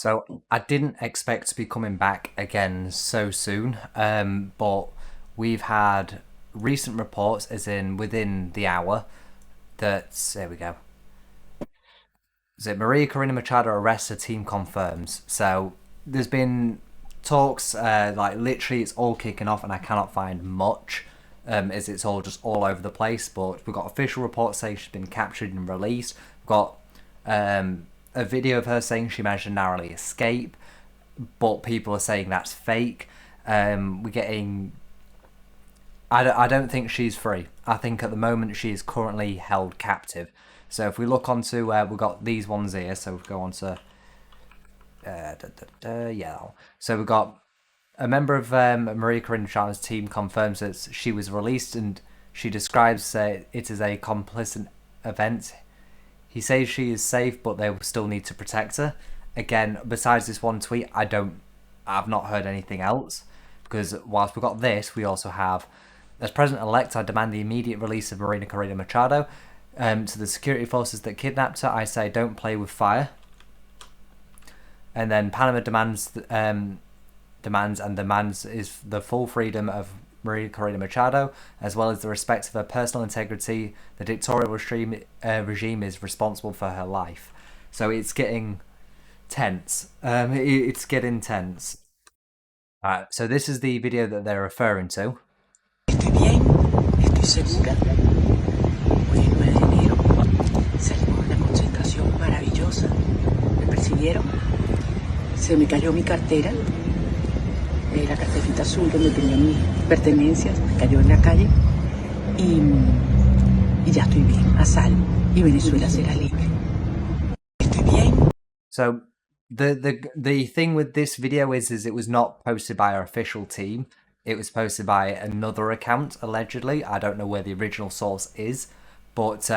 So I didn't expect to be coming back again so soon, but we've had recent reports, as in within the hour, that there we go. Is it Maria Corina Machado arrests, her team confirms? So there's been talks, like literally, it's all kicking off, and I cannot find much, as it's all just all over the place. But we've got official reports saying she's been captured and released. We've got a video of her saying she managed to narrowly escape, but people are saying that's fake. We're getting. I don't think she's free. I think at the moment she is currently held captive. So if we look onto, we've got these ones here. So we go on to, yeah. So we've got a member of Maria Corinne's team confirms that she was released, and she describes it as a complicit event. He says she is safe, but they will still need to protect her. Again, besides this one tweet, I've not heard anything else. Because whilst we've got this, we also have, as President-elect, I demand the immediate release of Marina Corina Machado. To the security forces that kidnapped her, I say don't play with fire. And then Panama demands is the full freedom of Maria Corina Machado, as well as the respect of her personal integrity. The dictatorial regime is responsible for her life. So it's getting tense. It's getting tense. Alright, so this is the video that they're referring to. Estoy bien, estoy segura. Hoy es 9 de enero. Salimos a una concentración maravillosa. Me persiguieron. Se me cayó mi cartera. La carterita azul donde tenía mis pertenencias. Me cayó en la calle. Y ya estoy bien, a salvo. Y Venezuela será libre. Estoy bien. So the thing with this video is it was not posted by our official team. It was posted by another account, allegedly. I don't know where the original source is, but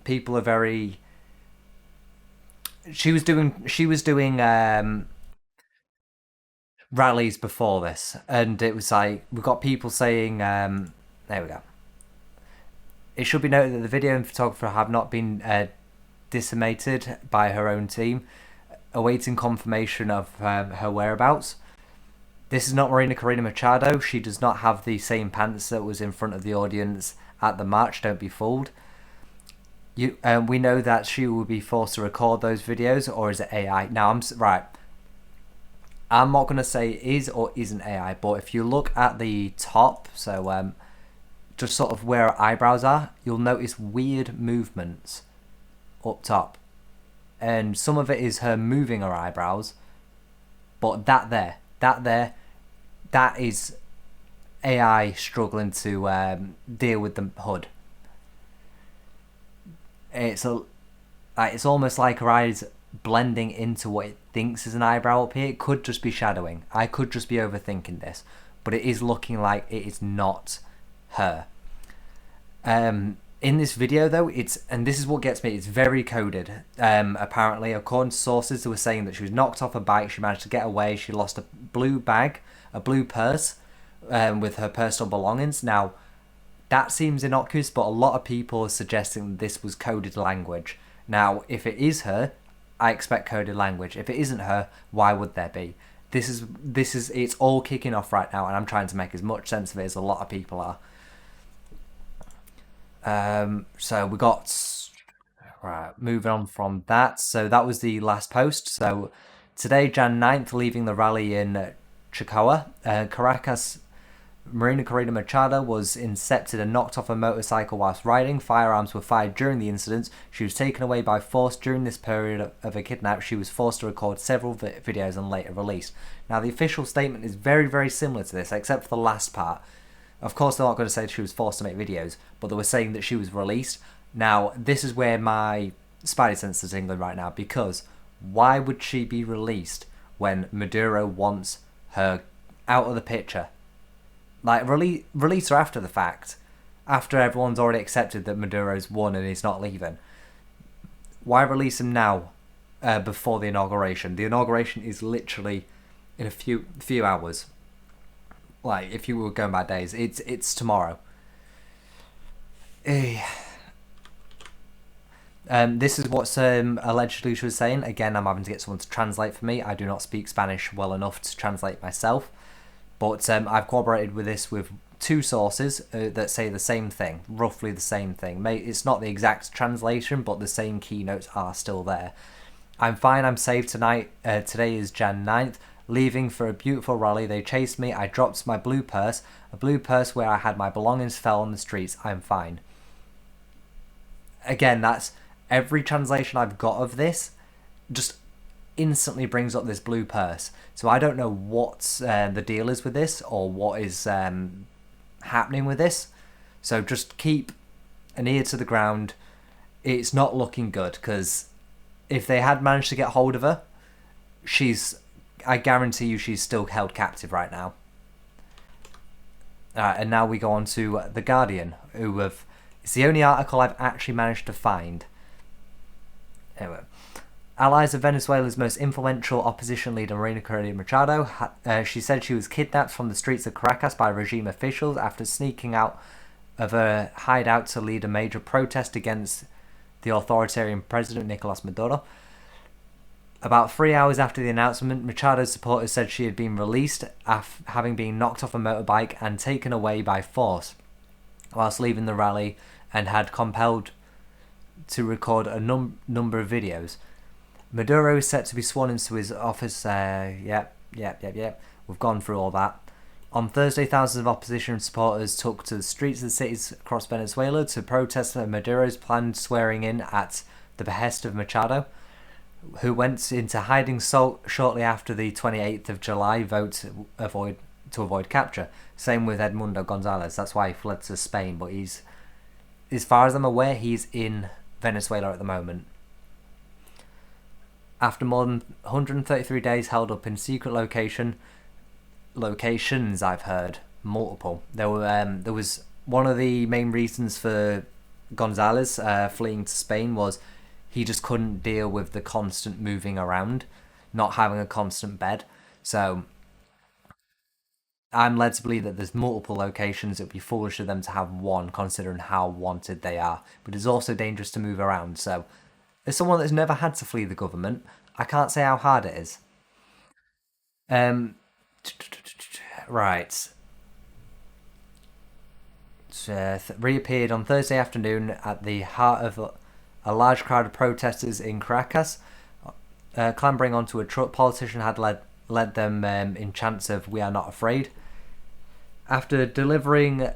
people are very. She was doing rallies before this, and it was like we've got people saying, there we go. It should be noted that the video and photographer have not been decimated by her own team, awaiting confirmation of her whereabouts. This is not Marina Corina Machado. She does not have the same pants that was in front of the audience at the march. Don't be fooled. We know that she will be forced to record those videos, or is it AI? Now, right. I'm not going to say it is or isn't AI, but if you look at the top, so just sort of where her eyebrows are, you'll notice weird movements up top. And some of it is her moving her eyebrows, but that is AI struggling to deal with the hood. It's almost like her eyes blending into what it thinks is an eyebrow up here. It could just be shadowing. I could just be overthinking this, but it is looking like it is not her. In this video though, and this is what gets me, it's very coded. Apparently, according to sources, they were saying that she was knocked off a bike, she managed to get away, she lost a blue bag, a blue purse, with her personal belongings. Now, that seems innocuous, but a lot of people are suggesting this was coded language. Now, if it is her, I expect coded language. If it isn't her, why would there be? It's all kicking off right now, and I'm trying to make as much sense of it as a lot of people are. So we got, right, moving on from that. So that was the last post. So today, Jan 9th, leaving the rally in Chicago, Caracas, Marina Corina Machado was incepted and knocked off a motorcycle whilst riding. Firearms were fired during the incident. She was taken away by force during this period of a kidnap. She was forced to record several videos and later released. Now, the official statement is very, very similar to this, except for the last part. Of course, they're not going to say she was forced to make videos, but they were saying that she was released. Now, this is where my spidey sense is tingling right now, because why would she be released when Maduro wants her out of the picture? Like, release her after the fact, after everyone's already accepted that Maduro's won and he's not leaving. Why release him now, before the inauguration? The inauguration is literally in a few hours. Like, if you were going by days, it's tomorrow. This is what allegedly she was saying. Again, I'm having to get someone to translate for me. I do not speak Spanish well enough to translate myself. But I've corroborated with this with two sources that say the same thing, roughly the same thing. It's not the exact translation, but the same keynotes are still there. I'm fine, I'm safe tonight. Today is Jan 9th. Leaving for a beautiful rally. They chased me. I dropped my blue purse. A blue purse where I had my belongings fell on the streets. I'm fine. Again, that's every translation I've got of this just instantly brings up this blue purse. So I don't know what the deal is with this or what is happening with this. So just keep an ear to the ground. It's not looking good, because if they had managed to get hold of her, I guarantee you she's still held captive right now. And now we go on to The Guardian, it's the only article I've actually managed to find. Anyway, allies of Venezuela's most influential opposition leader, Corina Machado, she said she was kidnapped from the streets of Caracas by regime officials after sneaking out of a hideout to lead a major protest against the authoritarian president Nicolas Maduro. About 3 hours after the announcement, Machado's supporters said she had been released having been knocked off a motorbike and taken away by force whilst leaving the rally, and had compelled to record a number of videos. Maduro is set to be sworn into his office. Yep. We've gone through all that. On Thursday, thousands of opposition supporters took to the streets of the cities across Venezuela to protest Maduro's planned swearing in at the behest of Machado, who went into hiding shortly after the 28th of July vote to avoid capture. Same with Edmundo Gonzalez. That's why he fled to Spain, but he's, as far as I'm aware, he's in Venezuela at the moment. After more than 133 days held up in secret locations, I've heard multiple. There was one of the main reasons for Gonzalez fleeing to Spain was he just couldn't deal with the constant moving around, not having a constant bed. So I'm led to believe that there's multiple locations. It would be foolish of them to have one, considering how wanted they are. But it's also dangerous to move around. So as someone that's never had to flee the government, I can't say how hard it is. Right. Reappeared on Thursday afternoon at the heart of a large crowd of protesters in Caracas, clambering onto a truck. Politician had led them in chants of "We are not afraid." After delivering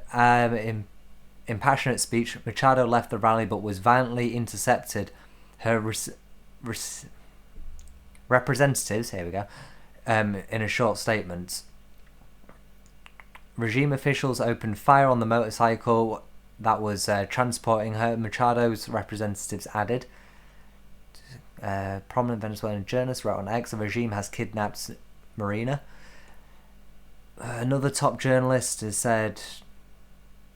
impassionate speech, Machado left the rally but was violently intercepted. Her representatives, here we go, in a short statement. Regime officials opened fire on the motorcycle that was transporting her, Machado's representatives added. Prominent Venezuelan journalist wrote on X, the regime has kidnapped Marina. Another top journalist has said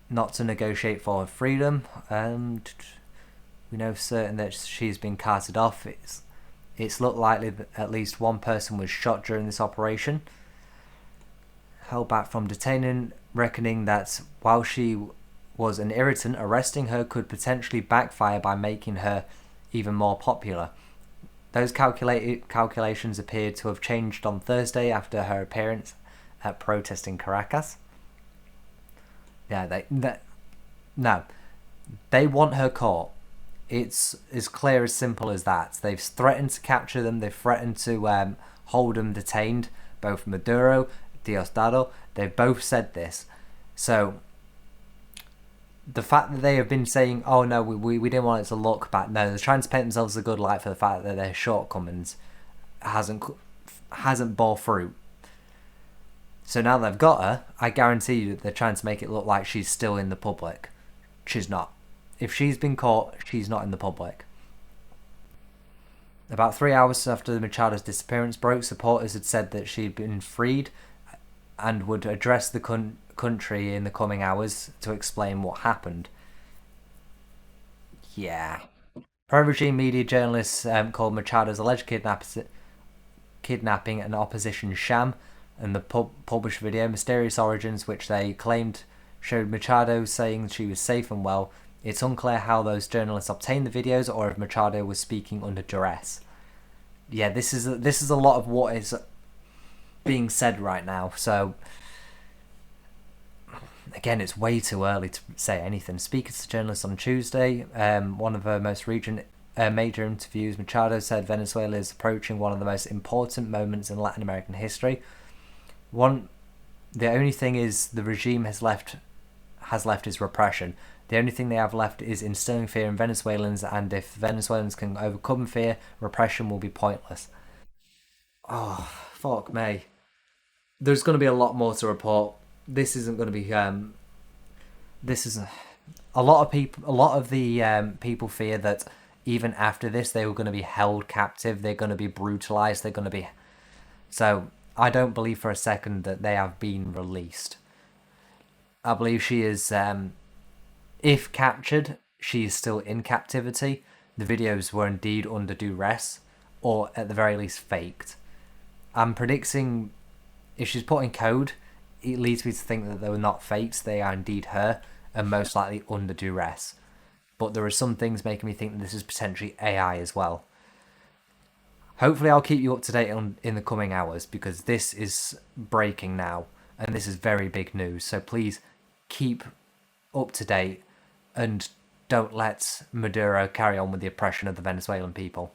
not to negotiate for her freedom. We know for certain that she's been carted off. It's looked likely that at least one person was shot during this operation. Held back from detaining, reckoning that while she was an irritant, arresting her could potentially backfire by making her even more popular. Those calculations appeared to have changed on Thursday after her appearance at protest in Caracas. Yeah, they want her caught. It's as clear as simple as that. They've threatened to capture them. They've threatened to hold them detained. Both Maduro, Diosdado, they've both said this. So the fact that they have been saying, "Oh no, we didn't want it to look bad." No, they're trying to paint themselves a good light for the fact that their shortcomings hasn't bore fruit. So now they've got her, I guarantee you that they're trying to make it look like she's still in the public. She's not. If she's been caught, she's not in the public. About 3 hours after Machado's disappearance broke, supporters had said that she'd been freed and would address the country in the coming hours to explain what happened. Yeah. Pro-regime media journalists called Machado's alleged kidnapping an opposition sham, and the published video, Mysterious Origins, which they claimed showed Machado saying she was safe and well, It's unclear how those journalists obtained the videos or if Machado was speaking under duress. Yeah, this is a lot of what is being said right now. So again, it's way too early to say anything. Speaking to journalists on Tuesday, one of her most major interviews, Machado said Venezuela is approaching one of the most important moments in Latin American history. The only thing is the regime has left is repression. The only thing they have left is instilling fear in Venezuelans, and if Venezuelans can overcome fear, repression will be pointless. Oh, fuck me. There's going to be a lot more to report. This isn't going to be. This is a lot of people. A lot of the people fear that even after this, they were going to be held captive. They're going to be brutalized. They're going to be. So I don't believe for a second that they have been released. I believe she is. If captured, she is still in captivity. The videos were indeed under duress, or at the very least faked. I'm predicting if she's put in code, it leads me to think that they were not faked, they are indeed her, and most likely under duress. But there are some things making me think that this is potentially AI as well. Hopefully I'll keep you up to date in the coming hours, because this is breaking now, and this is very big news. So please keep up to date, and don't let Maduro carry on with the oppression of the Venezuelan people.